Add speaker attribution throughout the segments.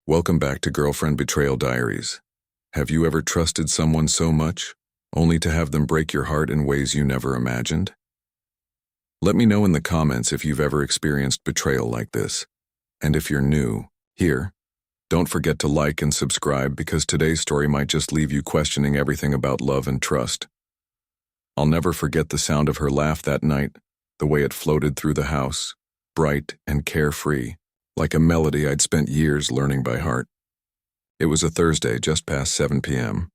Speaker 1: Welcome back to Girlfriend Betrayal Diaries. Have you ever trusted someone so much, only to have them break your heart in ways you never imagined? Let me know in the comments if you've ever experienced betrayal like this. And if you're new here, don't forget to like and subscribe because today's story might just leave you questioning everything about love and trust. I'll never forget the sound of her laugh that night, the way it floated through the house, bright and carefree, like a melody I'd spent years learning by heart. It was a Thursday just past 7 p.m.,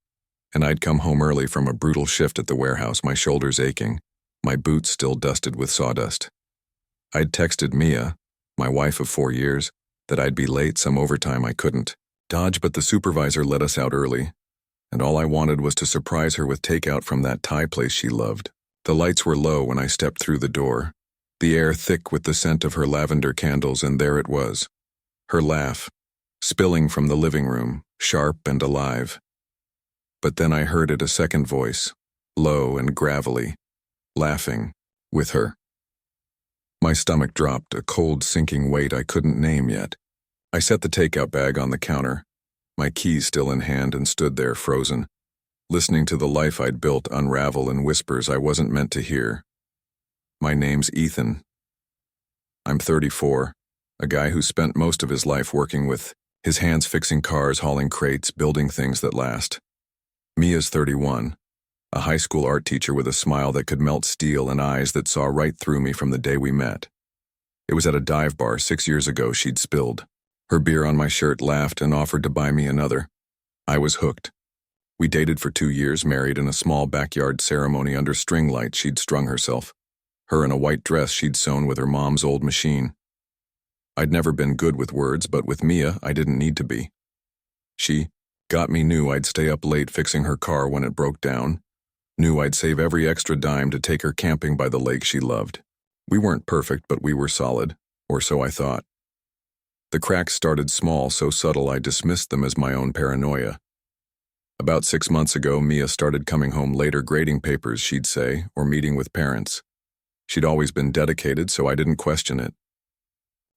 Speaker 1: and I'd come home early from a brutal shift at the warehouse, my shoulders aching, my boots still dusted with sawdust. I'd texted Mia, my wife of 4 years, that I'd be late some overtime I couldn't dodge, but the supervisor let us out early, and all I wanted was to surprise her with takeout from that Thai place she loved. The lights were low when I stepped through the door, the air thick with the scent of her lavender candles, and there it was, her laugh, spilling from the living room, sharp and alive. But then I heard it, a second voice, low and gravelly, laughing with her. My stomach dropped, a cold sinking weight I couldn't name yet. I set the takeout bag on the counter, my keys still in hand, and stood there frozen, listening to the life I'd built unravel in whispers I wasn't meant to hear. My name's Ethan. I'm 34, a guy who spent most of his life working with his hands, fixing cars, hauling crates, building things that last. Mia's 31, a high school art teacher with a smile that could melt steel and eyes that saw right through me from the day we met. It was at a dive bar 6 years ago she'd spilled her beer on my shirt, laughed, and offered to buy me another. I was hooked. We dated for 2 years, married in a small backyard ceremony under string lights she'd strung herself, her in a white dress she'd sewn with her mom's old machine. I'd never been good with words, but with Mia, I didn't need to be. She knew I'd stay up late fixing her car when it broke down, knew I'd save every extra dime to take her camping by the lake she loved. We weren't perfect, but we were solid, or so I thought. The cracks started small, so subtle I dismissed them as my own paranoia. About 6 months ago, Mia started coming home later, grading papers, she'd say, or meeting with parents. She'd always been dedicated, so I didn't question it.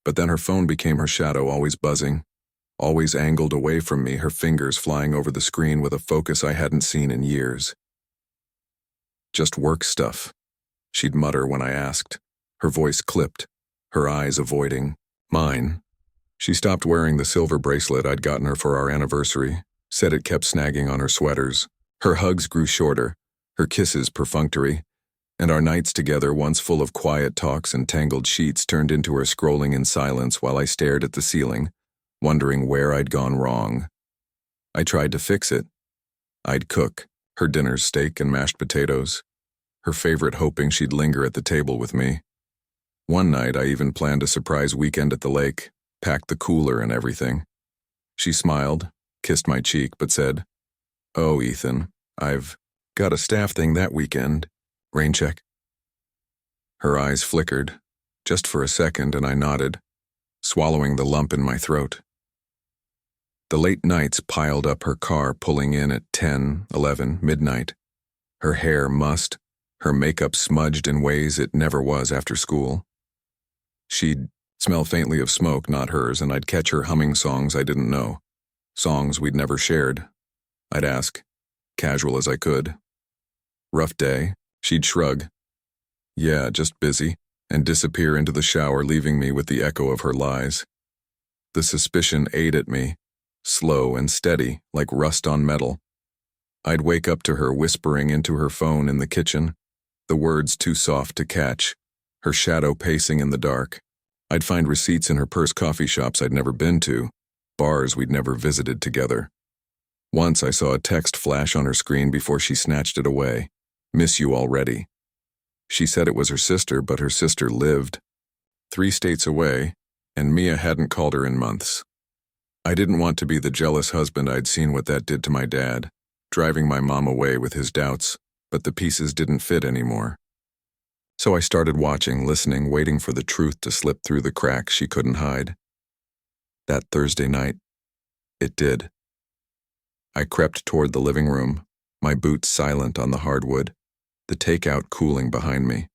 Speaker 1: But then her phone became her shadow, always buzzing, always angled away from me, her fingers flying over the screen with a focus I hadn't seen in years. "Just work stuff," she'd mutter when I asked, her voice clipped, her eyes avoiding mine. She stopped wearing the silver bracelet I'd gotten her for our anniversary, said it kept snagging on her sweaters. Her hugs grew shorter, her kisses perfunctory, and our nights together, once full of quiet talks and tangled sheets, turned into her scrolling in silence while I stared at the ceiling, wondering where I'd gone wrong. I tried to fix it. I'd cook her dinners, steak and mashed potatoes, her favorite, hoping she'd linger at the table with me. One night I even planned a surprise weekend at the lake, packed the cooler and everything. She smiled, kissed my cheek, but said, "Oh, Ethan, I've got a staff thing that weekend. Rain check?" Her eyes flickered, just for a second, and I nodded, swallowing the lump in my throat. The late nights piled up, her car pulling in at 10, 11, midnight. Her hair mussed, her makeup smudged in ways it never was after school. She'd smell faintly of smoke, not hers, and I'd catch her humming songs I didn't know, songs we'd never shared. I'd ask, casual as I could, "Rough day?" She'd shrug, "Yeah, just busy," and disappear into the shower, leaving me with the echo of her lies. The suspicion ate at me, slow and steady, like rust on metal. I'd wake up to her whispering into her phone in the kitchen, the words too soft to catch, her shadow pacing in the dark. I'd find receipts in her purse, coffee shops I'd never been to, bars we'd never visited together. Once I saw a text flash on her screen before she snatched it away. "Miss you already." She said it was her sister, but her sister lived 3 states away, and Mia hadn't called her in months. I didn't want to be the jealous husband. I'd seen what that did to my dad, driving my mom away with his doubts, but the pieces didn't fit anymore. So I started watching, listening, waiting for the truth to slip through the cracks she couldn't hide. That Thursday night, it did. I crept toward the living room, my boots silent on the hardwood, the takeout cooling behind me.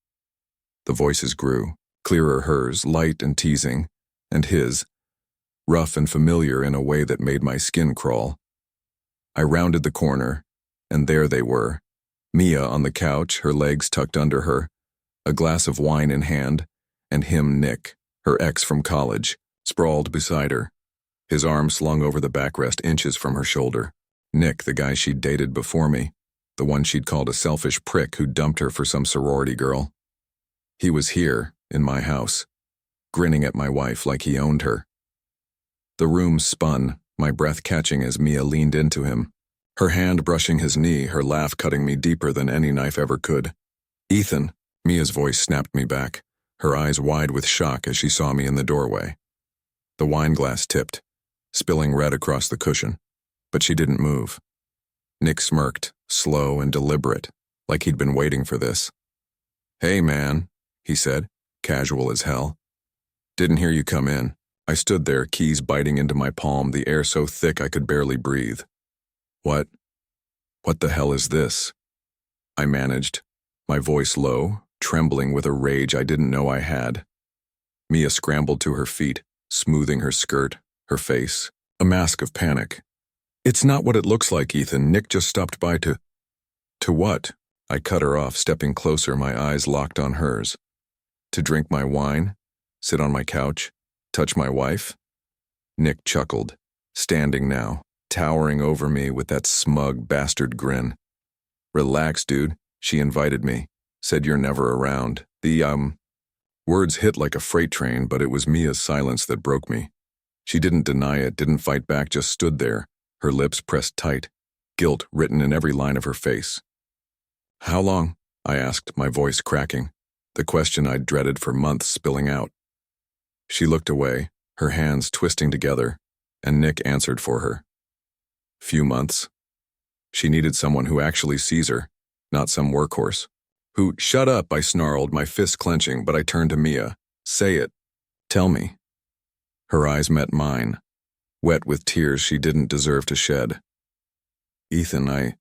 Speaker 1: The voices grew, clearer, hers, light and teasing, and his, rough and familiar in a way that made my skin crawl. I rounded the corner, and there they were, Mia on the couch, her legs tucked under her, a glass of wine in hand, and him, Nick, her ex from college, sprawled beside her, his arm slung over the backrest inches from her shoulder. Nick, the guy she'd dated before me, the one she'd called a selfish prick who dumped her for some sorority girl. He was here, in my house, grinning at my wife like he owned her. The room spun, my breath catching as Mia leaned into him, her hand brushing his knee, her laugh cutting me deeper than any knife ever could. "Ethan," Mia's voice snapped me back, her eyes wide with shock as she saw me in the doorway. The wine glass tipped, spilling red across the cushion, but she didn't move. Nick smirked, slow and deliberate, like he'd been waiting for this. "Hey, man," he said, casual as hell. "Didn't hear you come in." I stood there, keys biting into my palm, the air so thick I could barely breathe. What the hell is this?" I managed, my voice low, trembling with a rage I didn't know I had. Mia scrambled to her feet, smoothing her skirt, her face, a mask of panic. "It's not what it looks like, Ethan. Nick just stopped by to what?" I cut her off, stepping closer, my eyes locked on hers. "To drink my wine, sit on my couch, touch my wife?" Nick chuckled, standing now, towering over me with that smug bastard grin. "Relax, dude," she invited me, said you're never around. The words hit like a freight train, but it was Mia's silence that broke me. She didn't deny it, didn't fight back, just stood there, her lips pressed tight, guilt written in every line of her face. "How long?" I asked, my voice cracking, the question I'd dreaded for months spilling out. She looked away, her hands twisting together, and Nick answered for her. "Few months." She needed someone who actually sees her, not some workhorse. Who, "Shut up," I snarled, my fist clenching, but I turned to Mia. "Say it. Tell me." Her eyes met mine, wet with tears she didn't deserve to shed. "Ethan, I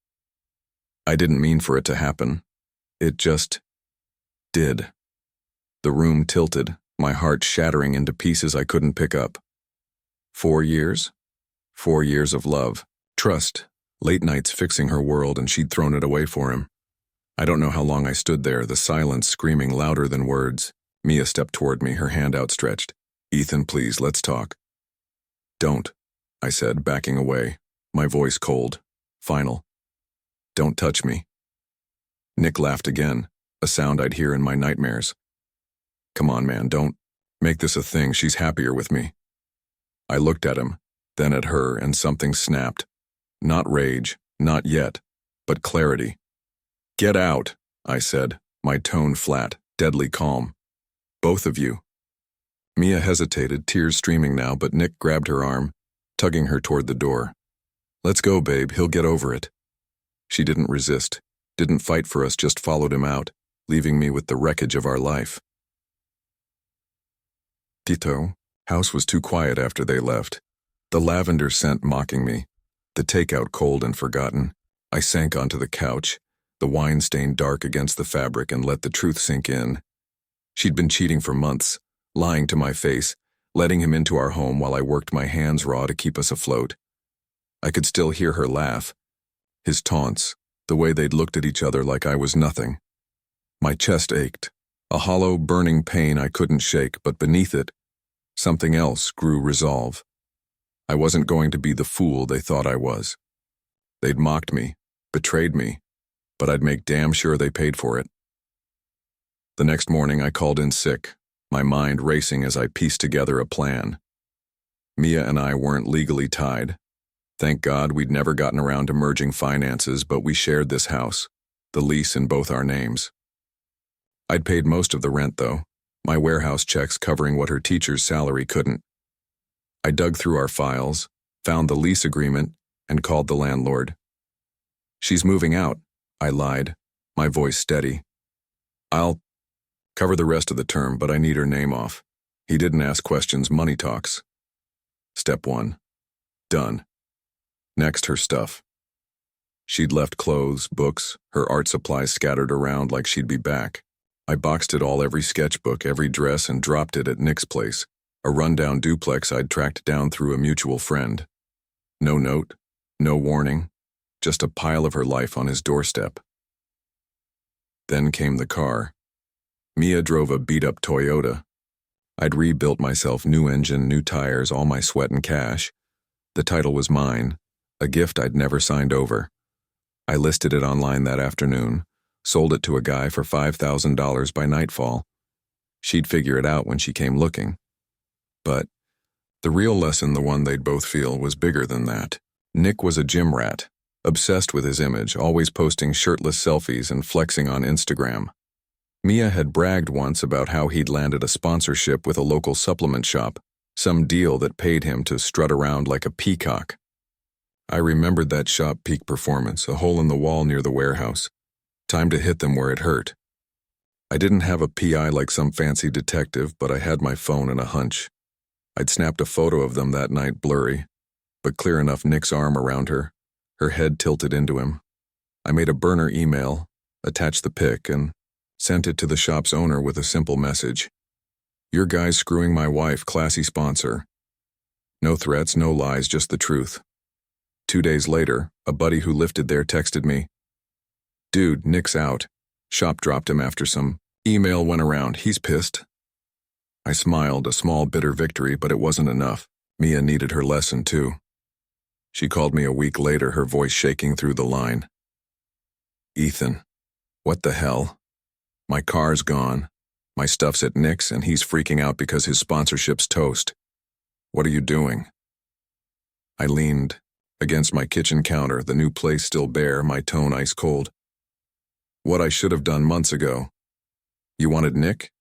Speaker 1: didn't mean for it to happen. It just did." The room tilted, my heart shattering into pieces I couldn't pick up. 4 years? 4 years of love, trust, late nights fixing her world, and she'd thrown it away for him. I don't know how long I stood there, the silence screaming louder than words. Mia stepped toward me, her hand outstretched. "Ethan, please, let's talk." "Don't," I said, backing away, my voice cold, final. "Don't touch me." Nick laughed again, a sound I'd hear in my nightmares. "Come on, man, don't make this a thing. She's happier with me." I looked at him, then at her, and something snapped. Not rage, not yet, but clarity. "Get out," I said, my tone flat, deadly calm. "Both of you." Mia hesitated, tears streaming now, but Nick grabbed her arm, tugging her toward the door. "Let's go, babe, he'll get over it." She didn't resist, didn't fight for us, just followed him out, leaving me with the wreckage of our life. Tito, house was too quiet after they left. The lavender scent mocking me, the takeout cold and forgotten. I sank onto the couch, the wine stain dark against the fabric, and let the truth sink in. She'd been cheating for months, lying to my face, letting him into our home while I worked my hands raw to keep us afloat. I could still hear her laugh, his taunts, the way they'd looked at each other like I was nothing. My chest ached, a hollow, burning pain I couldn't shake, but beneath it, something else grew resolve. I wasn't going to be the fool they thought I was. They'd mocked me, betrayed me, but I'd make damn sure they paid for it. The next morning I called in sick, my mind racing as I pieced together a plan. Mia and I weren't legally tied. Thank God we'd never gotten around to merging finances, but we shared this house, the lease in both our names. I'd paid most of the rent, though, my warehouse checks covering what her teacher's salary couldn't. I dug through our files, found the lease agreement, and called the landlord. "She's moving out," I lied, my voice steady. "I'll cover the rest of the term, but I need her name off." He didn't ask questions, money talks. Step 1. Done. Next, her stuff. She'd left clothes, books, her art supplies scattered around like she'd be back. I boxed it all, every sketchbook, every dress, and dropped it at Nick's place, a rundown duplex I'd tracked down through a mutual friend. No note, no warning, just a pile of her life on his doorstep. Then came the car. Mia drove a beat-up Toyota. I'd rebuilt myself, new engine, new tires, all my sweat and cash. The title was mine, a gift I'd never signed over. I listed it online that afternoon, sold it to a guy for $5,000 by nightfall. She'd figure it out when she came looking. But the real lesson, the one they'd both feel, was bigger than that. Nick was a gym rat, obsessed with his image, always posting shirtless selfies and flexing on Instagram. Mia had bragged once about how he'd landed a sponsorship with a local supplement shop, some deal that paid him to strut around like a peacock. I remembered that shop peak performance, a hole in the wall near the warehouse. Time to hit them where it hurt. I didn't have a PI like some fancy detective, but I had my phone and a hunch. I'd snapped a photo of them that night, blurry, but clear enough, Nick's arm around her, her head tilted into him. I made a burner email, attached the pic, and sent it to the shop's owner with a simple message. "Your guy's screwing my wife, classy sponsor." No threats, no lies, just the truth. 2 days later, a buddy who lifted there texted me, "Dude, Nick's out. Shop dropped him after some email went around. He's pissed." I smiled, a small bitter victory, but it wasn't enough. Mia needed her lesson too. She called me a week later, her voice shaking through the line. "Ethan, what the hell? My car's gone. My stuff's at Nick's and he's freaking out because his sponsorship's toast. What are you doing?" I leaned against my kitchen counter, the new place still bare, my tone ice cold. "What I should have done months ago. You wanted Nick?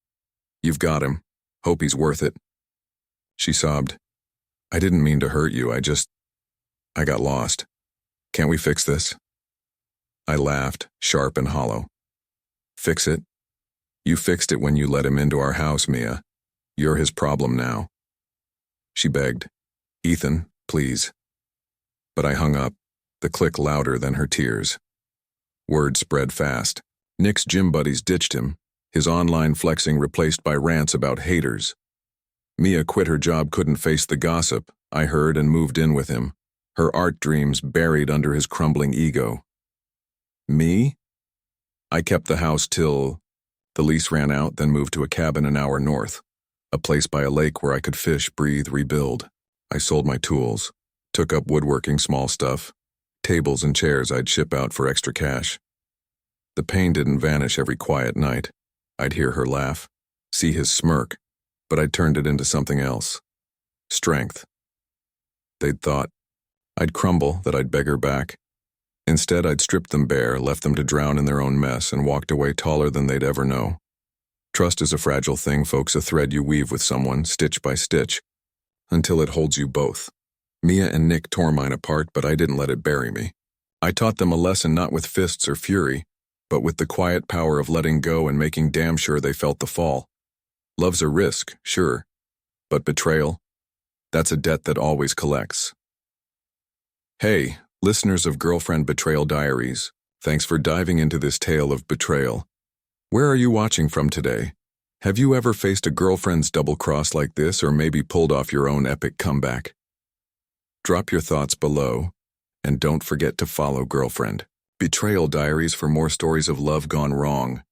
Speaker 1: You've got him. Hope he's worth it." She sobbed. "I didn't mean to hurt you, I got lost. Can't we fix this?" I laughed, sharp and hollow. "Fix it? You fixed it when you let him into our house, Mia. You're his problem now." She begged, "Ethan, please." But I hung up, the click louder than her tears. Word spread fast. Nick's gym buddies ditched him, his online flexing replaced by rants about haters. Mia quit her job, couldn't face the gossip, I heard, and moved in with him, her art dreams buried under his crumbling ego. Me? I kept the house till the lease ran out, then moved to a cabin an hour north, a place by a lake where I could fish, breathe, rebuild. I sold my tools, took up woodworking, small stuff, tables and chairs I'd ship out for extra cash. The pain didn't vanish every quiet night. I'd hear her laugh, see his smirk, but I'd turned it into something else. Strength. They'd thought I'd crumble, that I'd beg her back. Instead, I'd stripped them bare, left them to drown in their own mess, and walked away taller than they'd ever know. Trust is a fragile thing, folks, a thread you weave with someone, stitch by stitch, until it holds you both. Mia and Nick tore mine apart, but I didn't let it bury me. I taught them a lesson not with fists or fury, but with the quiet power of letting go and making damn sure they felt the fall. Love's a risk, sure, but betrayal, that's a debt that always collects. Hey, listeners of Girlfriend Betrayal Diaries, thanks for diving into this tale of betrayal. Where are you watching from today? Have you ever faced a girlfriend's double cross like this, or maybe pulled off your own epic comeback? Drop your thoughts below, and don't forget to follow Girlfriend Betrayal Diaries for more stories of love gone wrong.